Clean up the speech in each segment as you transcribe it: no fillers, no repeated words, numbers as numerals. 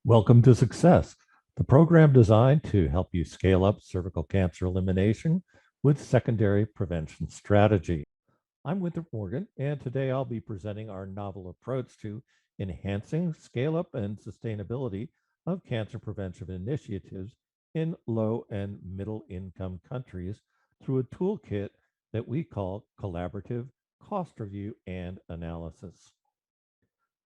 Welcome to Success, the program designed to help you scale up cervical cancer elimination with secondary prevention strategy. I'm Winthrop Morgan, and today I'll be presenting our novel approach to enhancing scale up and sustainability of cancer prevention initiatives in low and middle income countries through a toolkit that we call collaborative cost review and analysis.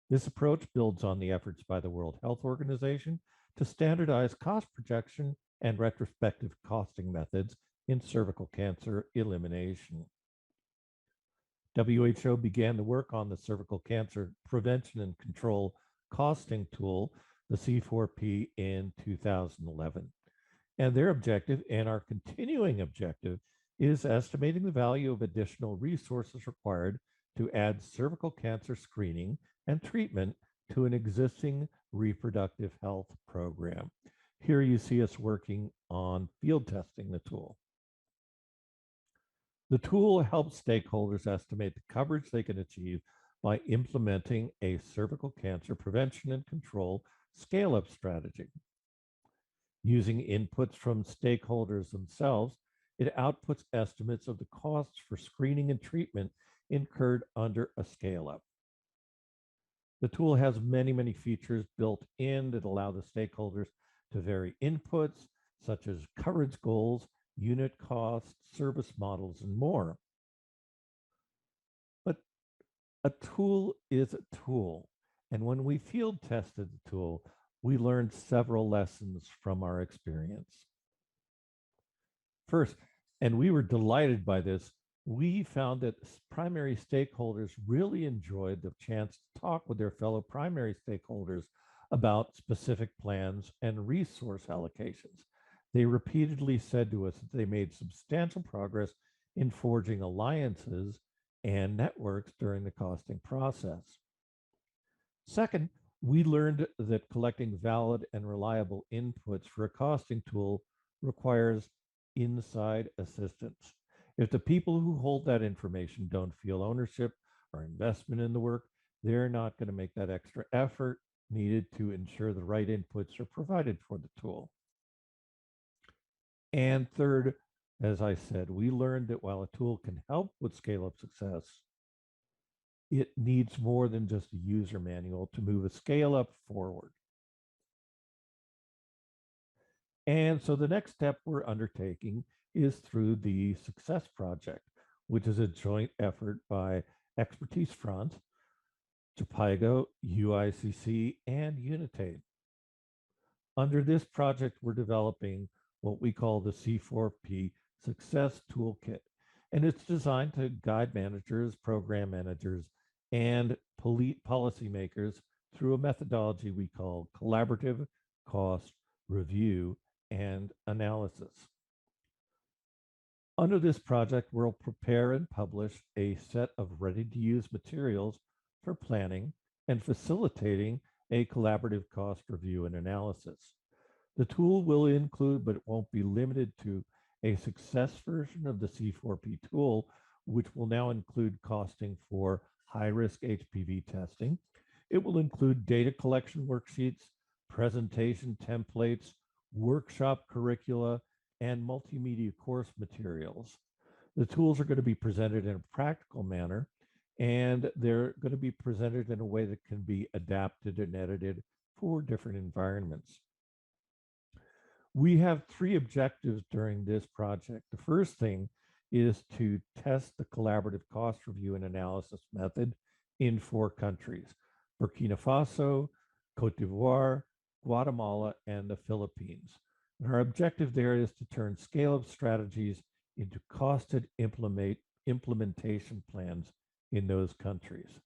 This approach builds on the efforts by the World Health Organization to standardize cost projection and retrospective costing methods in cervical cancer elimination. WHO began the work on the cervical cancer prevention and control costing tool, the C4P, in 2011. And their objective, and our continuing objective, is estimating the value of additional resources required to add cervical cancer screening and treatment to an existing reproductive health program. Here you see us working on field testing the tool. The tool helps stakeholders estimate the coverage they can achieve by implementing a cervical cancer prevention and control scale-up strategy. Using inputs from stakeholders themselves, it outputs estimates of the costs for screening and treatment incurred under a scale-up. The tool has many features built in that allow the stakeholders to vary inputs, such as coverage goals, unit costs, service models, and more. But a tool is a tool. And when we field tested the tool, we learned several lessons from our experience. First, and we were delighted by this, we found that primary stakeholders really enjoyed the chance to talk with their fellow primary stakeholders about specific plans and resource allocations. They repeatedly said to us that they made substantial progress in forging alliances and networks during the costing process. Second, we learned that collecting valid and reliable inputs for a costing tool requires inside assistance. If the people who hold that information don't feel ownership or investment in the work, they're not going to make that extra effort needed to ensure the right inputs are provided for the tool. And third, as I said, we learned that while a tool can help with scale-up success, it needs more than just a user manual to move a scale-up forward. And so the next step we're undertaking is through the Success Project, which is a joint effort by Expertise France, JPIGO, UICC, and Unitate. Under this project, we're developing what we call the C4P-SUCCESS Toolkit, and it's designed to guide managers, program managers, and policymakers through a methodology we call collaborative cost review and analysis. Under this project, we'll prepare and publish a set of ready-to-use materials for planning and facilitating a collaborative cost review and analysis. The tool will include, but it won't be limited to, a success version of the C4P tool, which will now include costing for high-risk HPV testing. It will include data collection worksheets, presentation templates, workshop curricula, and multimedia course materials. The tools are going to be presented in a practical manner, and they're going to be presented in a way that can be adapted and edited for different environments. We have three objectives during this project. The first thing is to test the collaborative cost review and analysis method in 4 countries: Burkina Faso, Cote d'Ivoire, Guatemala, and the Philippines. And our objective there is to turn scale-up strategies into costed implementation plans in those countries.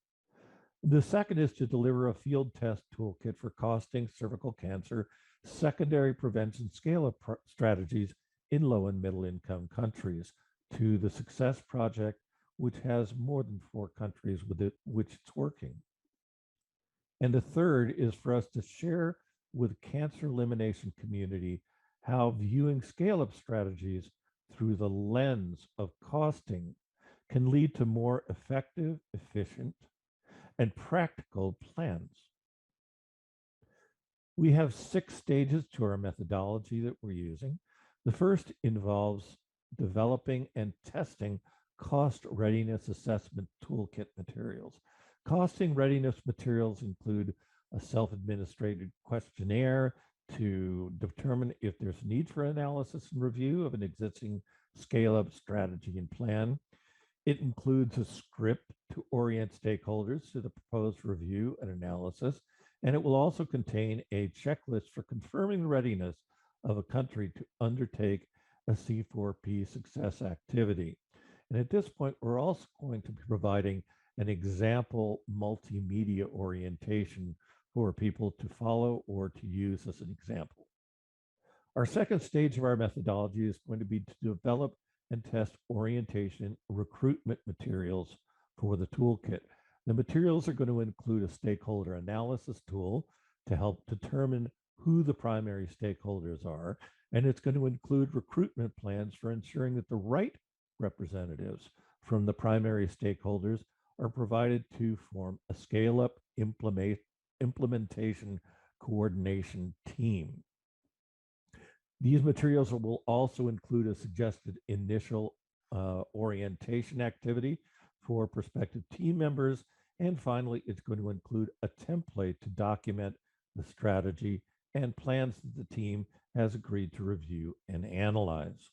The second is to deliver a field test toolkit for costing cervical cancer secondary prevention scale-up strategies in low and middle income countries to the Success Project, which has more than 4 countries with it, which it's working. And the third is for us to share with cancer elimination community how viewing scale-up strategies through the lens of costing can lead to more effective, efficient, and practical plans. We have 6 stages to our methodology that we're using. The first involves developing and testing cost readiness assessment toolkit materials. Costing readiness materials include a self-administrated questionnaire to determine if there's need for analysis and review of an existing scale-up strategy and plan. It includes a script to orient stakeholders to the proposed review and analysis, and it will also contain a checklist for confirming the readiness of a country to undertake a C4P success activity. And at this point, we're also going to be providing an example multimedia orientation for people to follow or to use as an example. Our second stage of our methodology is going to be to develop and test orientation recruitment materials for the toolkit. The materials are going to include a stakeholder analysis tool to help determine who the primary stakeholders are, and it's going to include recruitment plans for ensuring that the right representatives from the primary stakeholders are provided to form a scale-up implementation coordination team. These materials will also include a suggested initial orientation activity for prospective team members. And finally, it's going to include a template to document the strategy and plans that the team has agreed to review and analyze.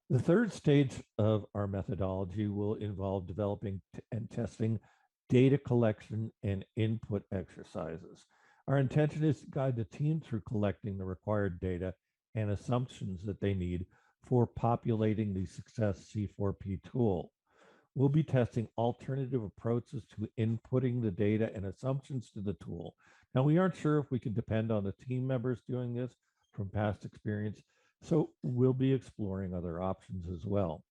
The third stage of our methodology will involve developing and testing data collection and input exercises. Our intention is to guide the team through collecting the required data and assumptions that they need for populating the Success C4P tool. We'll be testing alternative approaches to inputting the data and assumptions to the tool. Now, we aren't sure if we can depend on the team members doing this from past experience, so we'll be exploring other options as well.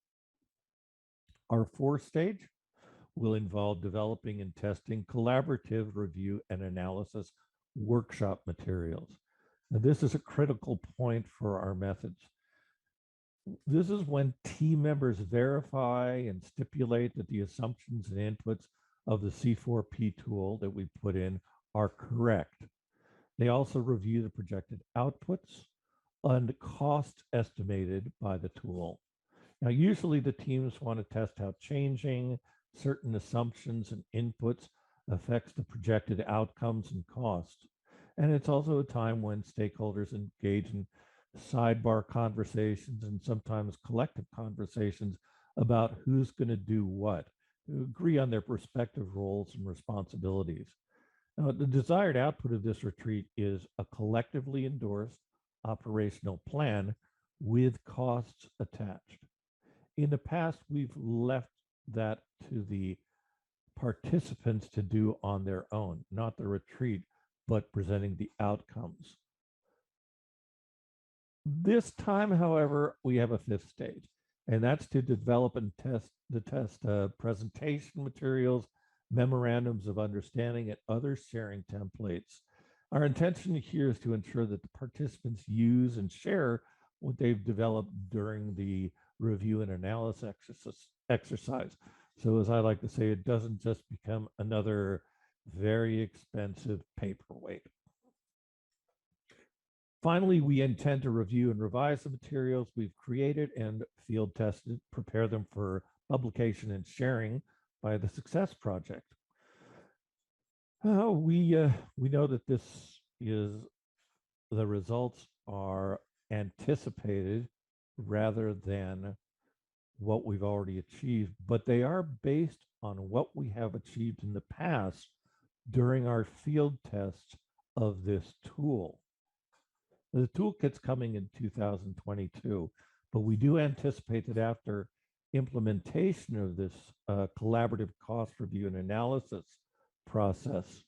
Our fourth stage will involve developing and testing collaborative review and analysis workshop materials. Now, this is a critical point for our methods. This is when team members verify and stipulate that the assumptions and inputs of the C4P tool that we put in are correct. They also review the projected outputs and costs estimated by the tool. Now, usually the teams want to test how changing certain assumptions and inputs affects the projected outcomes and costs. And it's also a time when stakeholders engage in sidebar conversations and sometimes collective conversations about who's going to do what, to agree on their respective roles and responsibilities. Now, the desired output of this retreat is a collectively endorsed operational plan with costs attached. In the past, we've left that to the participants to do on their own, not the retreat, but presenting the outcomes. This time, however, we have a fifth stage, and that's to develop and test presentation materials, memorandums of understanding, and other sharing templates. Our intention here is to ensure that the participants use and share what they've developed during the review and analysis exercise. So as I like to say, it doesn't just become another very expensive paperweight. Finally, we intend to review and revise the materials we've created and field tested, prepare them for publication and sharing by the Success Project. We know that the results are anticipated rather than what we've already achieved, but they are based on what we have achieved in the past during our field tests of this tool. The toolkit's coming in 2022, but we do anticipate that after implementation of this collaborative cost review and analysis process,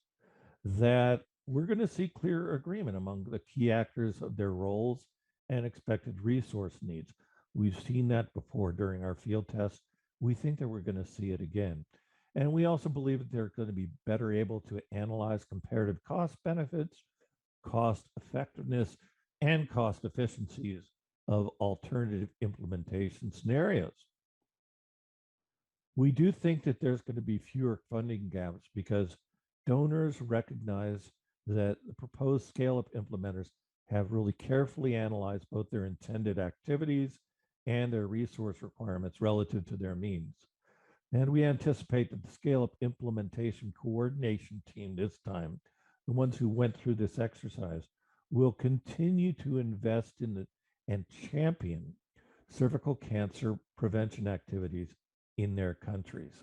that we're going to see clear agreement among the key actors of their roles and expected resource needs. We've seen that before during our field tests. We think that we're going to see it again. And we also believe that they're going to be better able to analyze comparative cost benefits, cost effectiveness, and cost efficiencies of alternative implementation scenarios. We do think that there's going to be fewer funding gaps because donors recognize that the proposed scale-up implementers have really carefully analyzed both their intended activities and their resource requirements relative to their means. And we anticipate that the scale-up implementation coordination team this time, the ones who went through this exercise, will continue to invest in and champion cervical cancer prevention activities in their countries.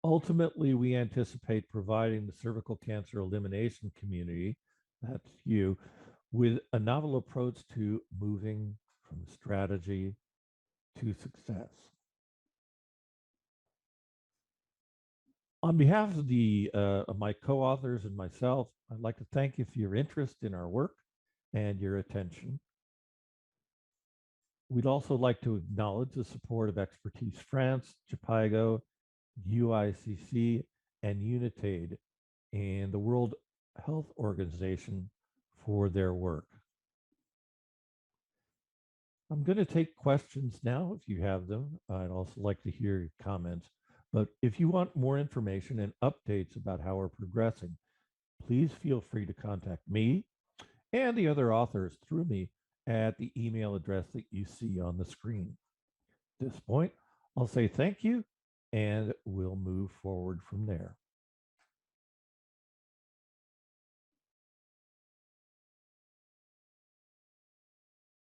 Ultimately, we anticipate providing the cervical cancer elimination community, that's you, with a novel approach to moving from strategy to success. On behalf of my co-authors and myself, I'd like to thank you for your interest in our work and your attention. We'd also like to acknowledge the support of Expertise France, JPIGO, UICC, and UNITAID, and the World Health Organization for their work. I'm going to take questions now if you have them. I'd also like to hear your comments. But if you want more information and updates about how we're progressing, please feel free to contact me and the other authors through me at the email address that you see on the screen. At this point, I'll say thank you, and we'll move forward from there.